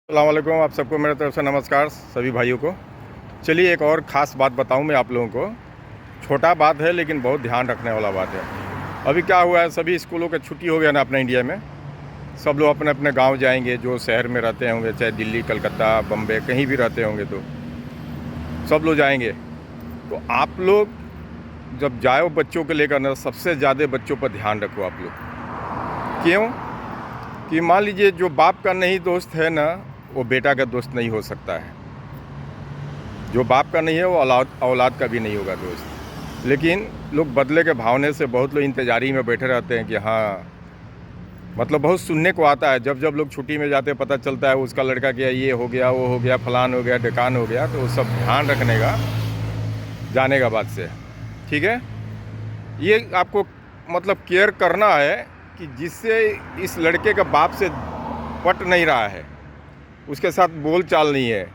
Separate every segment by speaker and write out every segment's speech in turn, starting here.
Speaker 1: अस्सलाम वालेकुम। आप सबको मेरे तरफ से नमस्कार सभी भाइयों को। चलिए एक और ख़ास बात बताऊं मैं आप लोगों को। छोटा बात है लेकिन बहुत ध्यान रखने वाला बात है। अभी क्या हुआ है, सभी स्कूलों का छुट्टी हो गया ना अपने इंडिया में। सब लोग अपने अपने गांव जाएंगे, जो शहर में रहते होंगे, चाहे दिल्ली, कलकत्ता, बम्बे, कहीं भी रहते होंगे तो सब लोग जाएंगे। तो आप लोग जब जाओ बच्चों को लेकर ना, सबसे ज़्यादा बच्चों पर ध्यान रखो आप लोग। क्यों कि मान लीजिए जो बाप का नहीं दोस्त है ना, वो बेटा का दोस्त नहीं हो सकता है। जो बाप का नहीं है वो औलाद का भी नहीं होगा दोस्त। लेकिन लोग बदले के भावने से बहुत लोग इंतजारी में बैठे रहते हैं कि हाँ, मतलब बहुत सुनने को आता है। जब जब लोग छुट्टी में जाते हैं पता चलता है उसका लड़का क्या, ये हो गया, वो हो गया, फलान हो गया, ढकान हो गया। तो वो सब ध्यान रखने का, जाने का बात से, ठीक है। ये आपको मतलब केयर करना है कि जिससे इस लड़के का बाप से पट नहीं रहा है, उसके साथ बोल चाल नहीं है,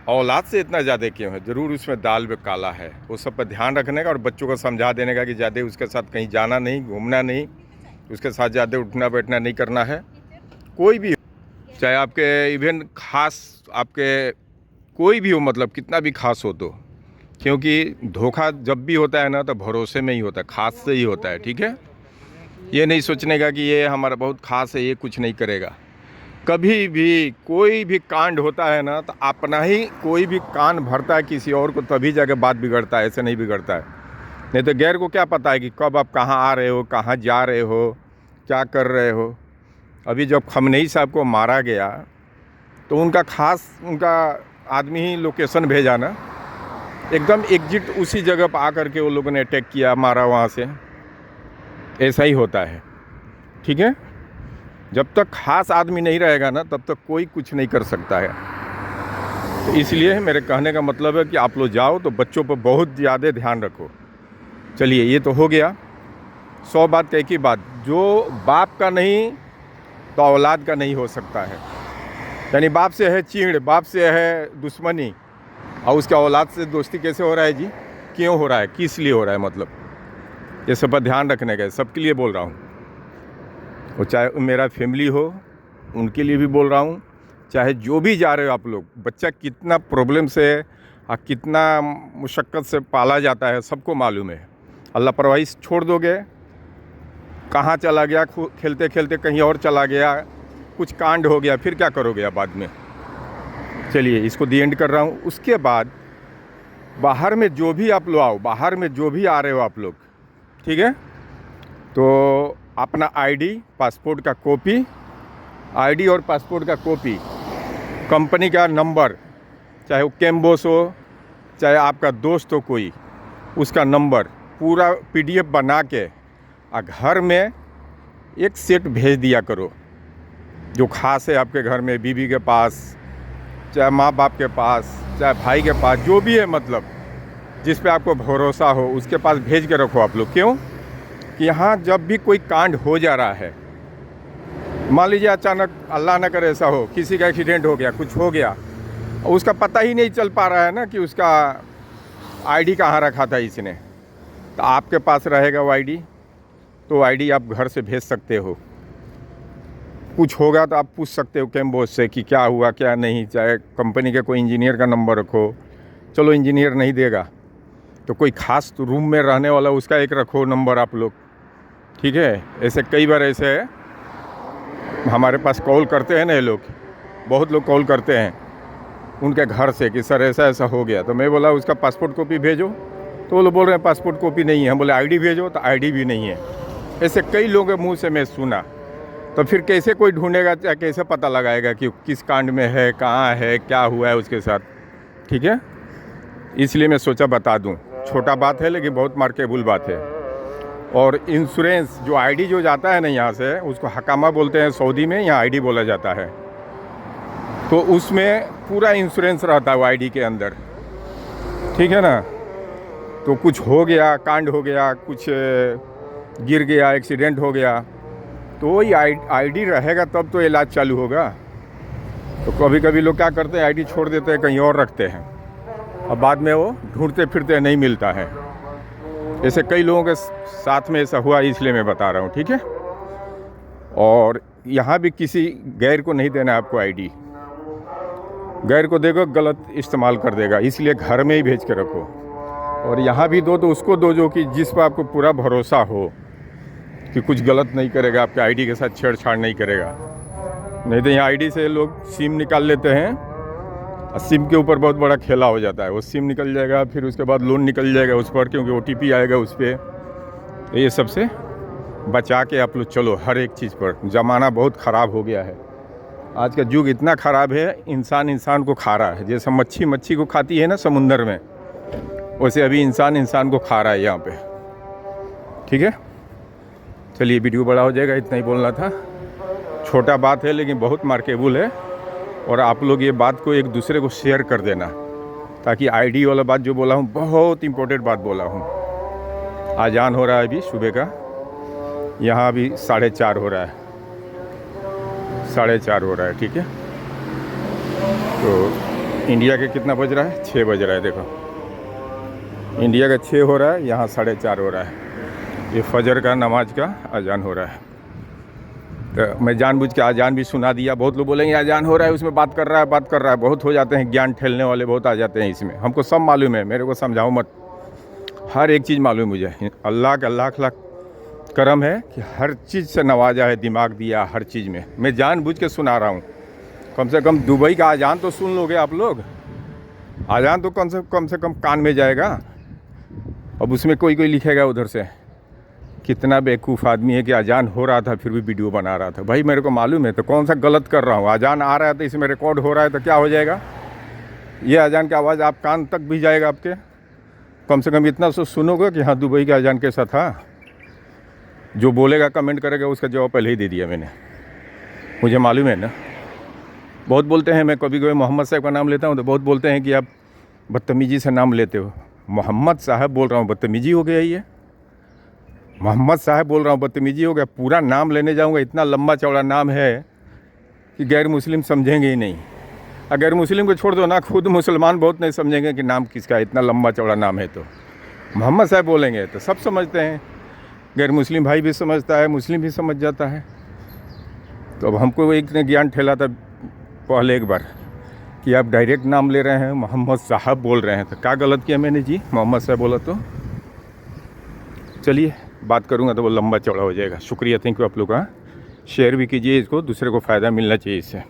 Speaker 1: औलाद से इतना ज़्यादा क्यों है, ज़रूर उसमें दाल में काला है। वो सब पर ध्यान रखने का और बच्चों को समझा देने का कि ज़्यादा उसके साथ कहीं जाना नहीं, घूमना नहीं, उसके साथ ज़्यादा उठना बैठना नहीं करना है। कोई भी हो, चाहे आपके इवन खास आपके कोई भी हो, मतलब कितना भी खास हो तो, क्योंकि धोखा जब भी होता है ना तो भरोसे में ही होता है, खास से ही होता है, ठीक है। ये नहीं सोचने का कि ये हमारा बहुत खास है, ये कुछ नहीं करेगा। कभी भी कोई भी कांड होता है ना तो अपना ही कोई भी कान भरता है किसी और को, तभी जाके बात बिगड़ता है, ऐसे नहीं बिगड़ता है। नहीं तो गैर को क्या पता है कि कब आप कहाँ आ रहे हो, कहाँ जा रहे हो, क्या कर रहे हो। अभी जब खमनेई साहब को मारा गया तो उनका आदमी ही लोकेशन भेजा ना, एकदम एग्जिट उसी जगह पर आकर के वो लोगों ने अटैक किया, मारा वहाँ से। ऐसा ही होता है, ठीक है। जब तक खास आदमी नहीं रहेगा ना तब तक कोई कुछ नहीं कर सकता है। तो इसलिए मेरे कहने का मतलब है कि आप लोग जाओ तो बच्चों पर बहुत ज़्यादा ध्यान रखो। चलिए ये तो हो गया 100 बात का एक ही बात, जो बाप का नहीं तो औलाद का नहीं हो सकता है। यानी बाप से है चीड़, बाप से है दुश्मनी, और उसके औलाद से दोस्ती कैसे हो रहा है जी, क्यों हो रहा है, किस लिए हो रहा है, मतलब ये सब पर ध्यान रखने का, सबके लिए बोल रहा हूँ। वो चाहे मेरा फैमिली हो उनके लिए भी बोल रहा हूँ, चाहे जो भी जा रहे हो आप लोग। बच्चा कितना प्रॉब्लम से और कितना मुशक्क़त से पाला जाता है सबको मालूम है। अल्लाह परवाही छोड़ दोगे, कहाँ चला गया, खेलते खेलते कहीं और चला गया, कुछ कांड हो गया, फिर क्या करोगे आप बाद में। चलिए इसको दी एंड कर रहा हूँ। उसके बाद बाहर में जो भी आप लोग आओ, बाहर में जो भी आ रहे हो आप लोग, ठीक है, तो अपना आईडी, पासपोर्ट का कॉपी, आईडी और पासपोर्ट का कॉपी, कंपनी का नंबर, चाहे वो कैम्बोस हो, चाहे आपका दोस्त हो कोई, उसका नंबर पूरा पीडीएफ बना के घर में एक सेट भेज दिया करो। जो खास है आपके घर में, बीवी के पास, चाहे माँ बाप के पास, चाहे भाई के पास, जो भी है, मतलब जिस पे आपको भरोसा हो उसके पास भेज के रखो आप लोग। क्यों कि यहाँ जब भी कोई कांड हो जा रहा है, मान लीजिए अचानक अल्लाह ना करे ऐसा हो, किसी का एक्सीडेंट हो गया, कुछ हो गया, और उसका पता ही नहीं चल पा रहा है ना कि उसका आईडी कहाँ रखा था इसने, तो आपके पास रहेगा वो आईडी, तो आईडी आप घर से भेज सकते हो। कुछ होगा तो आप पूछ सकते हो कैम्बोस से कि क्या हुआ क्या नहीं। चाहे कंपनी के कोई इंजीनियर का नंबर रखो, चलो इंजीनियर नहीं देगा तो कोई खास रूम में रहने वाला उसका एक रखो नंबर आप लोग, ठीक है। ऐसे कई बार ऐसे हमारे पास कॉल करते हैं ना ये लोग, बहुत लोग कॉल करते हैं उनके घर से कि सर ऐसा ऐसा हो गया। तो मैं बोला उसका पासपोर्ट कॉपी भेजो, तो वो लोग बोल रहे हैं पासपोर्ट कॉपी नहीं है। हम बोले आईडी भेजो, तो आईडी भी नहीं है। ऐसे कई लोगों के मुंह से मैं सुना। तो फिर कैसे कोई ढूंढेगा, या कैसे पता लगाएगा कि किस कांड में है, कहाँ है, क्या हुआ है उसके साथ, ठीक है। इसलिए मैं सोचा बता दूं। छोटा बात है लेकिन बहुत मार्केबल बात है। और इंश्योरेंस, जो आईडी जो जाता है ना यहाँ से, उसको हकामा बोलते हैं सऊदी में, यहाँ आईडी बोला जाता है। तो उसमें पूरा इंश्योरेंस रहता है वो आईडी के अंदर, ठीक है ना। तो कुछ हो गया, कांड हो गया, कुछ गिर गया, एक्सीडेंट हो गया, तो वही आईडी रहेगा तब तो इलाज चालू होगा। तो कभी कभी लोग क्या करते हैं, आईडी छोड़ देते हैं, कहीं और रखते हैं, और बाद में वो ढूंढते फिरते नहीं मिलता है। ऐसे कई लोगों के साथ में ऐसा हुआ, इसलिए मैं बता रहा हूँ, ठीक है। और यहाँ भी किसी गैर को नहीं देना आपको आईडी, गैर को देखो गलत इस्तेमाल कर देगा, इसलिए घर में ही भेज के रखो। और यहाँ भी दो तो उसको दो जो कि जिस पर आपको पूरा भरोसा हो कि कुछ गलत नहीं करेगा, आपके आईडी के साथ छेड़छाड़ नहीं करेगा। नहीं तो यहाँ आईडी से लोग सिम निकाल लेते हैं और सिम के ऊपर बहुत बड़ा खेला हो जाता है। वो सिम निकल जाएगा, फिर उसके बाद लोन निकल जाएगा उस पर, क्योंकि OTP आएगा उस पर। ये सबसे बचा के आप लोग चलो हर एक चीज़ पर। ज़माना बहुत ख़राब हो गया है, आज का युग इतना ख़राब है, इंसान इंसान को खा रहा है। जैसे मच्छी मच्छी को खाती है ना समुंदर में, वैसे अभी इंसान इंसान को खा रहा है यहाँ पे। ठीक है, चलिए वीडियो बड़ा हो जाएगा, इतना ही बोलना था। छोटा बात है लेकिन बहुत मार्केबल है, और आप लोग ये बात को एक दूसरे को शेयर कर देना, ताकि आईडी वाला बात जो बोला हूँ बहुत इम्पोर्टेंट बात बोला हूँ। आजान हो रहा है अभी सुबह का, यहाँ अभी 4:30 हो रहा है, 4:30 हो रहा है। ठीक है, तो इंडिया के कितना बज रहा है? 6 बज रहा है। देखो इंडिया का 6 हो रहा है, यहाँ 4:30 हो रहा है। ये फजर का नमाज का अजान हो रहा है। तो मैं जानबूझ के अजान भी सुना दिया। बहुत लोग बोलेंगे अजान हो रहा है उसमें बात कर रहा है, बहुत हो जाते हैं ज्ञान ठेलने वाले, बहुत आ जाते हैं इसमें। हमको सब मालूम है, मेरे को समझाओ मत, हर एक चीज़ मालूम मुझे। अल्लाह का लाख लाख करम है कि हर चीज़ से नवाजा है, दिमाग दिया हर चीज़ में। मैं जानबूझ के सुना रहा हूँ। कम से कम दुबई का अजान तो सुन लोगे आप लोग, अजान तो कम से कम कान में जाएगा। अब उसमें कोई लिखेगा उधर से, कितना बेवकूफ़ आदमी है कि अजान हो रहा था फिर भी वीडियो बना रहा था। भाई मेरे को मालूम है तो कौन सा गलत कर रहा हूँ। अजान आ रहा है तो इसमें रिकॉर्ड हो रहा है तो क्या हो जाएगा, ये अजान की आवाज़ आप कान तक भी जाएगा आपके। कम से कम इतना तो सुनोगे कि हाँ दुबई का अजान कैसा था। जो बोलेगा कमेंट करेगा उसका जवाब पहले ही दे दिया मैंने, मुझे मालूम है ना। बहुत बोलते हैं, मैं कभी कभी मोहम्मद साहब का नाम लेता हूँ तो बहुत बोलते हैं कि आप बदतमीज़ी से नाम लेते हो। मोहम्मद साहब बोल रहा हूँ, बदतमीज़ी हो गया ये? मोहम्मद साहब बोल रहा हूँ, बदतमीज़ी हो गया? पूरा नाम लेने जाऊँगा, इतना लंबा चौड़ा नाम है कि गैर मुस्लिम समझेंगे ही नहीं। अगर मुस्लिम को छोड़ दो ना, खुद मुसलमान बहुत नहीं समझेंगे कि नाम किसका है, इतना लंबा चौड़ा नाम है। तो मोहम्मद साहब बोलेंगे तो सब समझते हैं, गैर मुस्लिम भाई भी समझता है, मुस्लिम भी समझ जाता है। तो अब हमको एक ने ज्ञान ठेला था पहले एक बार कि आप डायरेक्ट नाम ले रहे हैं, मोहम्मद साहब बोल रहे हैं, तो क्या गलत किया मैंने जी? मोहम्मद साहब बोला तो चलिए बात करूँगा तो वो लंबा चौड़ा हो जाएगा। शुक्रिया, थैंक यू आप लोग का। शेयर भी कीजिए इसको, दूसरे को फ़ायदा मिलना चाहिए इससे।